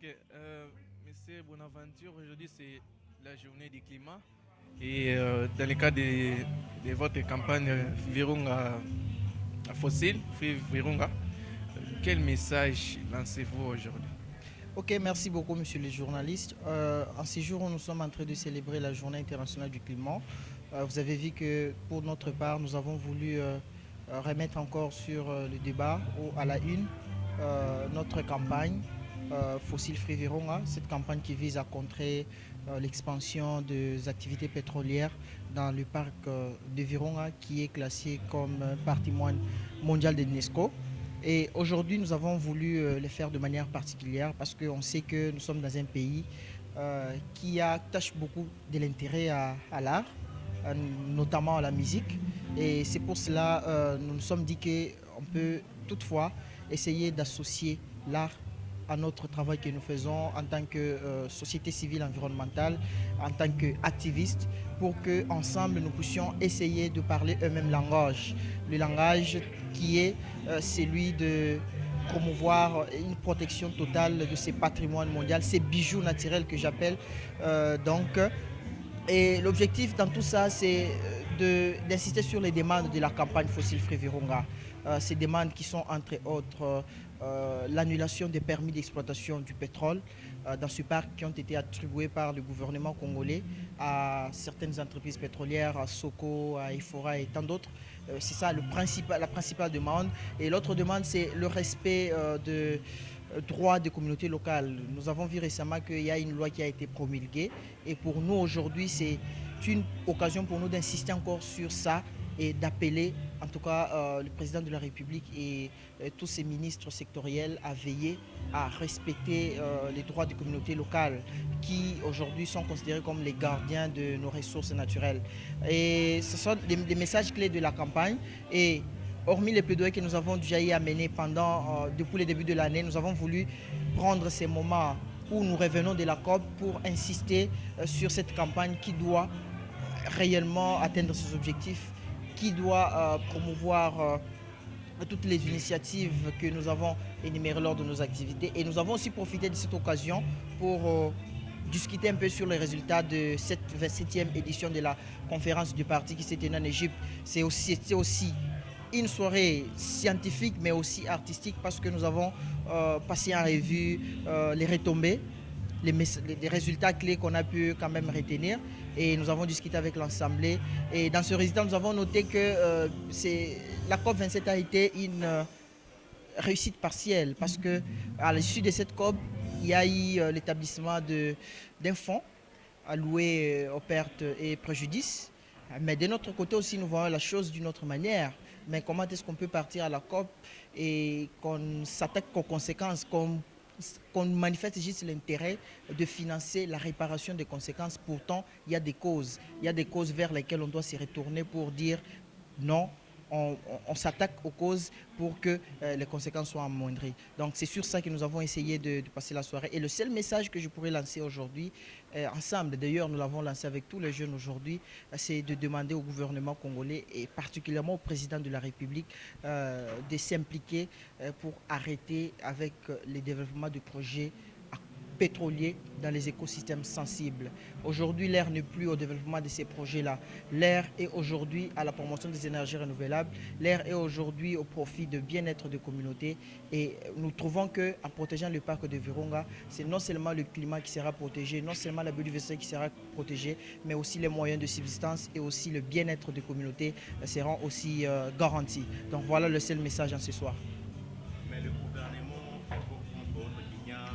Ok, Monsieur Bonaventure, aujourd'hui c'est la journée du climat. Et dans le cadre de votre campagne Virunga Fossile, Virunga, quel message lancez-vous aujourd'hui? Ok, merci beaucoup, monsieur le journaliste. En ces jours où nous sommes en train de célébrer la Journée internationale du climat, vous avez vu que pour notre part, nous avons voulu remettre encore sur le débat ou à la une notre campagne Fossile Free Virunga, cette campagne qui vise à contrer l'expansion des activités pétrolières dans le parc de Virunga qui est classé comme patrimoine mondial de l'UNESCO. Et aujourd'hui, nous avons voulu les faire de manière particulière parce qu'on sait que nous sommes dans un pays qui attache beaucoup de l'intérêt à l'art, notamment à la musique. Et c'est pour cela nous nous sommes dit qu'on peut toutefois essayer d'associer l'art à notre travail que nous faisons en tant que société civile environnementale, en tant qu'activiste, pour qu'ensemble nous puissions essayer de parler un même langage. Le langage qui est celui de promouvoir une protection totale de ces patrimoines mondiaux, ces bijoux naturels que j'appelle. Donc, et l'objectif dans tout ça, c'est d'insister sur les demandes de la campagne Fossile Free Virunga. Ces demandes qui sont entre autres l'annulation des permis d'exploitation du pétrole dans ce parc qui ont été attribués par le gouvernement congolais à certaines entreprises pétrolières, à Soko, à Ifora et tant d'autres. C'est ça la principale demande. Et l'autre demande, c'est le respect de droits des communautés locales. Nous avons vu récemment qu'il y a une loi qui a été promulguée et pour nous aujourd'hui c'est une occasion pour nous d'insister encore sur ça et d'appeler en tout cas le président de la République et tous ses ministres sectoriels à veiller à respecter les droits des communautés locales qui aujourd'hui sont considérés comme les gardiens de nos ressources naturelles. Et ce sont des messages clés de la campagne et hormis les plaidoyers que nous avons déjà y amenés depuis le début de l'année, nous avons voulu prendre ces moments où nous revenons de la COP pour insister sur cette campagne qui doit réellement atteindre ses objectifs, qui doit promouvoir toutes les initiatives que nous avons énumérées lors de nos activités. Et nous avons aussi profité de cette occasion pour discuter un peu sur les résultats de cette 27e édition de la conférence du parti qui s'est tenue en Égypte. C'est aussi une soirée scientifique mais aussi artistique parce que nous avons passé en revue les retombées, les résultats clés qu'on a pu quand même retenir et nous avons discuté avec l'Assemblée et dans ce résultat nous avons noté que la COP27 a été une réussite partielle parce que à l'issue de cette COP il y a eu l'établissement d'un fonds alloué aux pertes et préjudices. Mais de notre côté aussi, nous voyons la chose d'une autre manière. Mais comment est-ce qu'on peut partir à la COP et qu'on s'attaque aux conséquences, qu'on manifeste juste l'intérêt de financer la réparation des conséquences. Pourtant, il y a des causes. Il y a des causes vers lesquelles on doit se retourner pour dire non, on s'attaque aux causes pour que les conséquences soient amoindries. Donc c'est sur ça que nous avons essayé de passer la soirée. Et le seul message que je pourrais lancer aujourd'hui, ensemble, d'ailleurs nous l'avons lancé avec tous les jeunes aujourd'hui, c'est de demander au gouvernement congolais et particulièrement au président de la République de s'impliquer pour arrêter avec les développements de projets pétroliers dans les écosystèmes sensibles. Aujourd'hui, l'ère n'est plus au développement de ces projets-là. L'ère est aujourd'hui à la promotion des énergies renouvelables. L'ère est aujourd'hui au profit de bien-être des communautés. Et nous trouvons qu'en protégeant le parc de Virunga, c'est non seulement le climat qui sera protégé, non seulement la biodiversité qui sera protégée, mais aussi les moyens de subsistance et aussi le bien-être des communautés seront aussi garantis. Donc voilà le seul message en ce soir. Mais le gouvernement évoque entre autres qu'il n'y a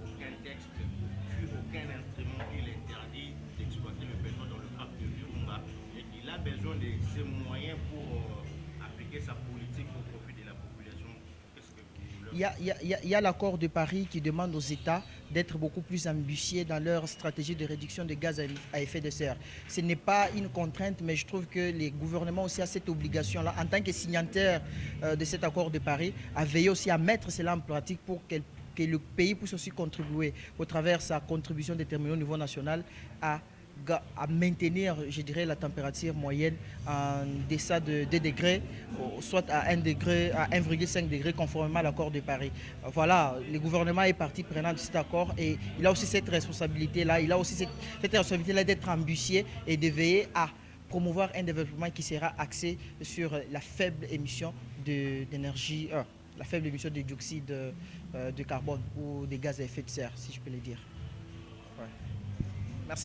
aucun texte, puis aucun instrument qui l'interdit d'exploiter le pétrole dans le parc de Virunga et qu'il a besoin de ces moyens pour appliquer sa politique au profit de la population. Qu'est-ce que vous leur dites? Il y a l'accord de Paris qui demande aux États d'être beaucoup plus ambitieux dans leur stratégie de réduction des gaz à effet de serre. Ce n'est pas une contrainte, mais je trouve que les gouvernements aussi ont cette obligation-là, en tant que signataires de cet accord de Paris, à veiller aussi à mettre cela en pratique pour que le pays puisse aussi contribuer, au travers de sa contribution déterminée au niveau national, à à maintenir, je dirais, la température moyenne en deçà de 2 degrés, soit à 1 degré, à 1,5 degré, conformément à l'accord de Paris. Voilà, le gouvernement est partie prenante de cet accord et il a aussi cette responsabilité-là, il a aussi cette responsabilité-là d'être ambitieux et de veiller à promouvoir un développement qui sera axé sur la faible émission d'énergie, la faible émission de dioxyde de carbone ou des gaz à effet de serre, si je peux le dire. Ouais.